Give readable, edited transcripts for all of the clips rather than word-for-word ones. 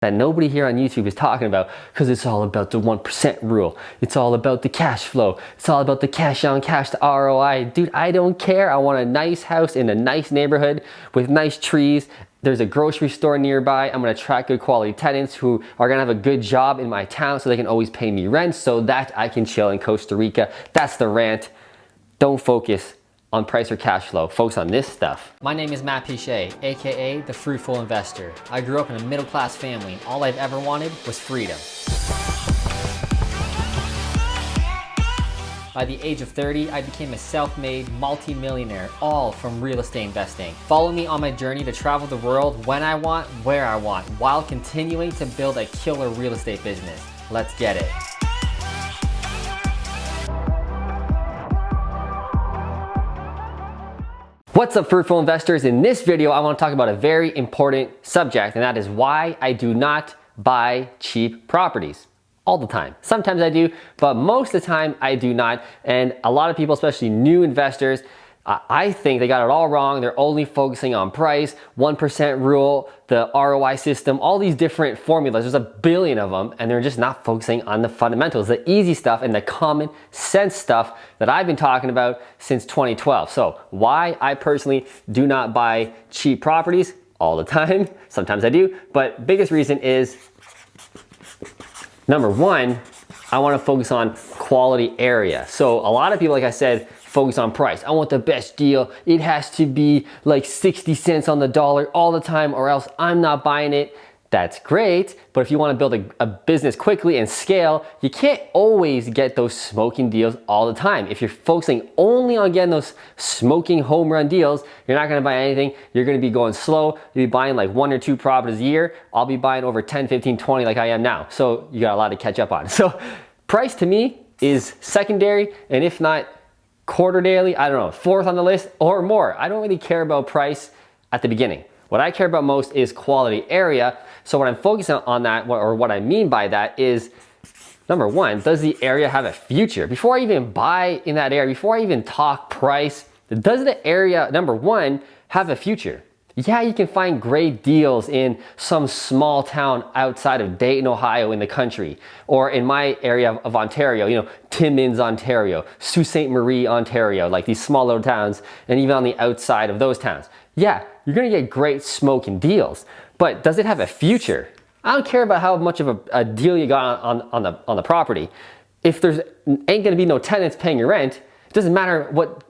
that nobody here on YouTube is talking about, because it's all about the 1% rule. It's all about the cash flow. It's all about the cash on cash, the ROI. Dude, I don't care. I want a nice house in a nice neighborhood with nice trees. There's a grocery store nearby. I'm gonna attract good quality tenants who are gonna have a good job in my town so they can always pay me rent so that I can chill in Costa Rica. That's the rant. Don't focus on price or cash flow. Focus on this stuff. My name is Piche, aka the Fruitful Investor. I grew up in a middle-class family and all I've ever wanted was freedom. By the age of 30, I became a self-made multi-millionaire, all from real estate investing. Follow me on my journey to travel the world when I want, where I want, while continuing to build a killer real estate business. Let's get it. What's up, Fruitful Investors? In this video, I want to talk about a very important subject, and that is why I do not buy cheap properties. All the time. Sometimes I do, but most of the time I do not. And a lot of people, especially new investors, I think they got it all wrong. They're only focusing on price, 1% rule, the ROI system, all these different formulas. There's a billion of them, and they're just not focusing on the fundamentals, the easy stuff and the common sense stuff that I've been talking about since 2012. So why I personally do not buy cheap properties all the time. Sometimes I do, but biggest reason is, number one, I want to focus on quality area. So a lot of people, like I said, focus on price. I want the best deal. It has to be like 60 cents on the dollar all the time or else I'm not buying it. That's great, but if you want to build a business quickly and scale, you can't always get those smoking deals all the time. If you're focusing only on getting those smoking home run deals, you're not going to buy anything. You're going to be going slow. You'll be buying like 1 or 2 properties a year. I'll be buying over 10, 15, 20 like I am now. So you got a lot to catch up on. So price to me is secondary, and if not quarter daily, I don't know, 4th on the list or more. I don't really care about price at the beginning. What I care about most is quality area. So what I'm focusing on that, or what I mean by that is, number one, does the area have a future? Before I even buy in that area, before I even talk price, does the area, number one, have a future? Yeah, you can find great deals in some small town outside of Dayton, Ohio in the country, or in my area of Ontario, you know, Timmins, Ontario, Sault Ste. Marie, Ontario, like these small little towns, and even on the outside of those towns. Yeah, you're gonna get great smoking deals, but does it have a future? I don't care about how much of a deal you got on the property. If there's ain't gonna be no tenants paying your rent, it doesn't matter what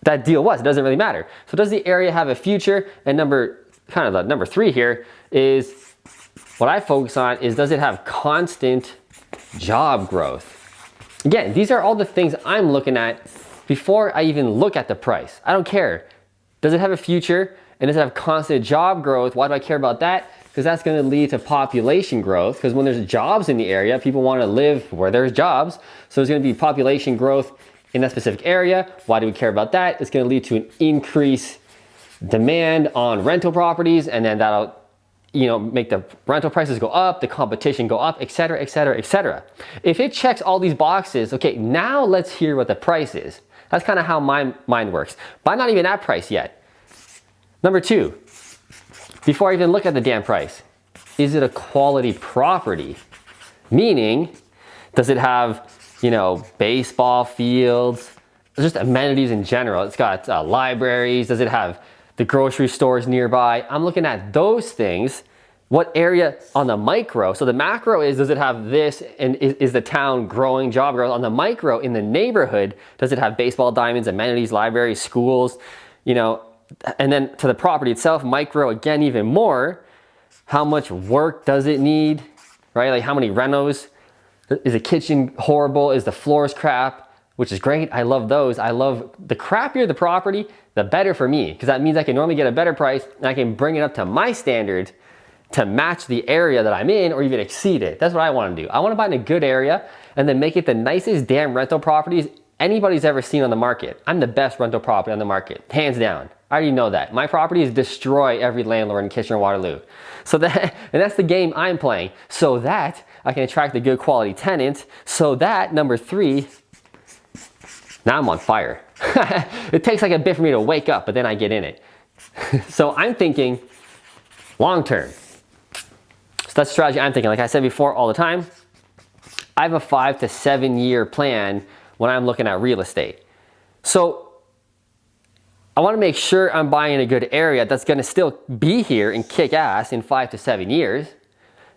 that deal was, it doesn't really matter. So does the area have a future? And number 3 here is, what I focus on is, does it have constant job growth? Again, these are all the things I'm looking at before I even look at the price. I don't care. Does it have a future? And does it have constant job growth? Why do I care about that? Because that's going to lead to population growth. Because when there's jobs in the area, people want to live where there's jobs. So there's going to be population growth in that specific area. Why do we care about that? It's going to lead to an increased demand on rental properties, and then that'll, you know, make the rental prices go up, the competition go up, etc., etc., etc. If it checks all these boxes, okay, now let's hear what the price is. That's kind of how my mind works. But I'm not even at price yet. Number 2, before I even look at the damn price, is it a quality property? Meaning, does it have, you know, baseball fields, just amenities in general? It's got libraries. Does it have the grocery stores nearby? I'm looking at those things. What area on the micro? So the macro is, does it have this, and is the town growing, job growth? On the micro, in the neighborhood, does it have baseball diamonds, amenities, libraries, schools, you know? And then to the property itself, micro, again, even more, how much work does it need, right? Like how many renos? Is the kitchen horrible? Is the floors crap? Which is great, I love those. I love, the crappier the property, the better for me, because that means I can normally get a better price and I can bring it up to my standards to match the area that I'm in or even exceed it. That's what I want to do. I want to buy in a good area and then make it the nicest damn rental properties anybody's ever seen on the market. I'm the best rental property on the market, hands down. I already know that. My properties destroy every landlord in Kitchener-Waterloo. So that, and that's the game I'm playing, so that I can attract the good quality tenants, so that, number 3, now I'm on fire. It takes like a bit for me to wake up, but then I get in it. So I'm thinking long term. So that's the strategy I'm thinking. Like I said before all the time, I have a 5 to 7 year plan when I'm looking at real estate. So I want to make sure I'm buying in a good area that's going to still be here and kick ass in 5 to 7 years.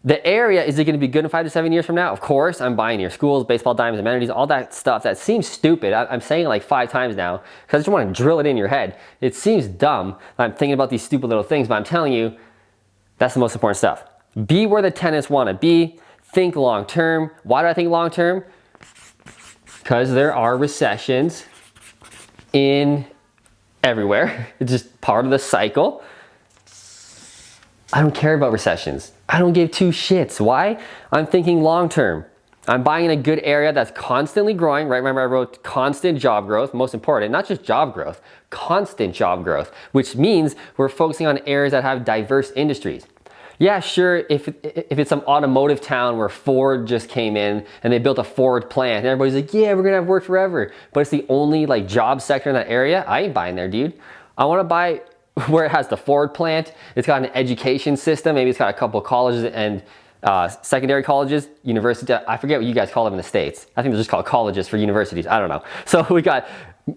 The area, is it going to be good in 5 to 7 years from now? Of course, I'm buying near schools, baseball diamonds, amenities, all that stuff that seems stupid. I'm saying it like 5 times now because I just want to drill it in your head. It seems dumb. I'm thinking about these stupid little things, but I'm telling you, that's the most important stuff. Be where the tenants want to be. Think long term. Why do I think long term? Because there are recessions in everywhere. It's just part of the cycle. I don't care about recessions. I don't give two shits. Why? I'm thinking long term. I'm buying in a good area that's constantly growing, right? Remember I wrote constant job growth, most important, not just job growth, constant job growth, which means we're focusing on areas that have diverse industries. Yeah, sure, if it's some automotive town where Ford just came in and they built a Ford plant and everybody's like, yeah, we're gonna have work forever, but it's the only like job sector in that area, I ain't buying there, dude. I wanna buy where it has the Ford plant, it's got an education system, maybe it's got a couple of colleges and secondary colleges, university, I forget what you guys call them in the States. I think they're just called colleges for universities, I don't know. So we got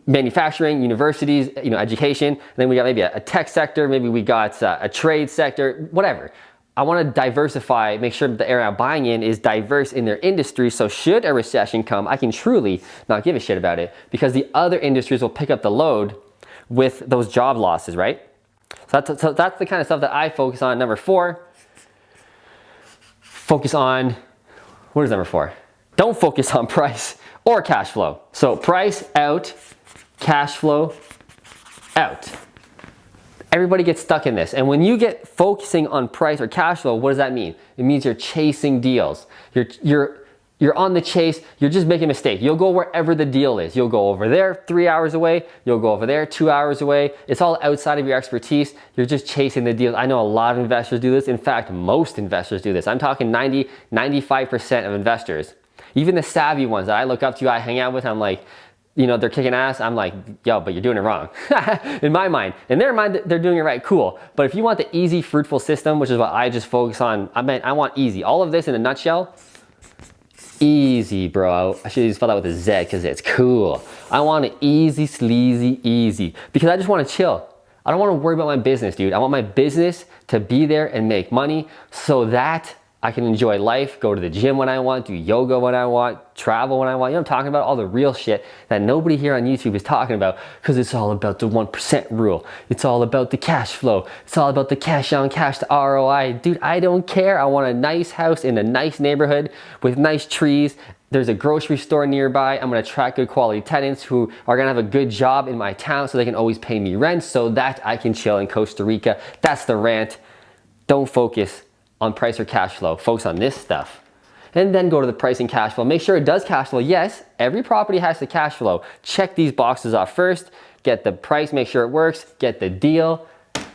manufacturing, universities, education, and then we got maybe a tech sector, maybe we got a trade sector, whatever. I want to diversify, make sure that the area I'm buying in is diverse in their industry, so should a recession come, I can truly not give a shit about it because the other industries will pick up the load with those job losses, right? So that's the kind of stuff that I focus on. Number 4, focus on, what is number 4? Don't focus on price or cash flow. So price out, cash flow out. Everybody gets stuck in this. And when you get focusing on price or cash flow, what does that mean? It means you're chasing deals. You're on the chase, you're just making a mistake. You'll go wherever the deal is. You'll go over there 3 hours away, you'll go over there 2 hours away. It's all outside of your expertise. You're just chasing the deals. I know a lot of investors do this. In fact, most investors do this. I'm talking 95% of investors. Even the savvy ones that I look up to, I hang out with, I'm like, they're kicking ass. I'm like, yo, but you're doing it wrong. In my mind. In their mind, they're doing it right, cool. But if you want the easy, fruitful system, which is what I just focus on, I want easy. All of this in a nutshell, easy, bro. I should just spell that with a Z because it's cool. I want it easy, sleazy, easy. Because I just want to chill. I don't want to worry about my business, dude. I want my business to be there and make money so that I can enjoy life, go to the gym when I want, do yoga when I want, travel when I want. I'm talking about all the real shit that nobody here on YouTube is talking about because it's all about the 1% rule. It's all about the cash flow. It's all about the cash on cash to ROI. Dude, I don't care. I want a nice house in a nice neighborhood with nice trees. There's a grocery store nearby. I'm gonna attract good quality tenants who are gonna have a good job in my town so they can always pay me rent so that I can chill in Costa Rica. That's the rant. Don't focus on price or cash flow. Focus on this stuff. And then go to the price and cash flow. Make sure it does cash flow. Yes, every property has the cash flow. Check these boxes off first. Get the price, make sure it works. Get the deal.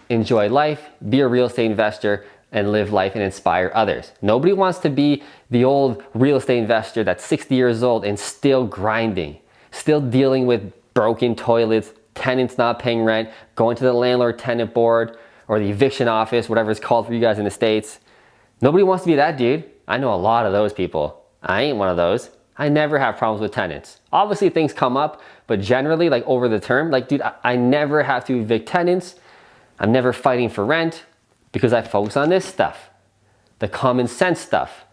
Enjoy life. Be a real estate investor and live life and inspire others. Nobody wants to be the old real estate investor that's 60 years old and still grinding. Still dealing with broken toilets, tenants not paying rent, going to the landlord tenant board or the eviction office, whatever it's called for you guys in the States. Nobody wants to be that dude. I know a lot of those people. I ain't one of those. I never have problems with tenants. Obviously things come up, but generally like over the term, like dude, I never have to evict tenants. I'm never fighting for rent because I focus on this stuff. The common sense stuff.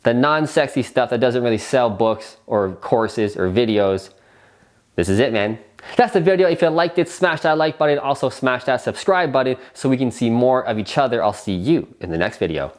The non-sexy stuff that doesn't really sell books or courses or videos. This is it, man. That's the video. If you liked it, smash that like button. Also smash that subscribe button so we can see more of each other. I'll see you in the next video.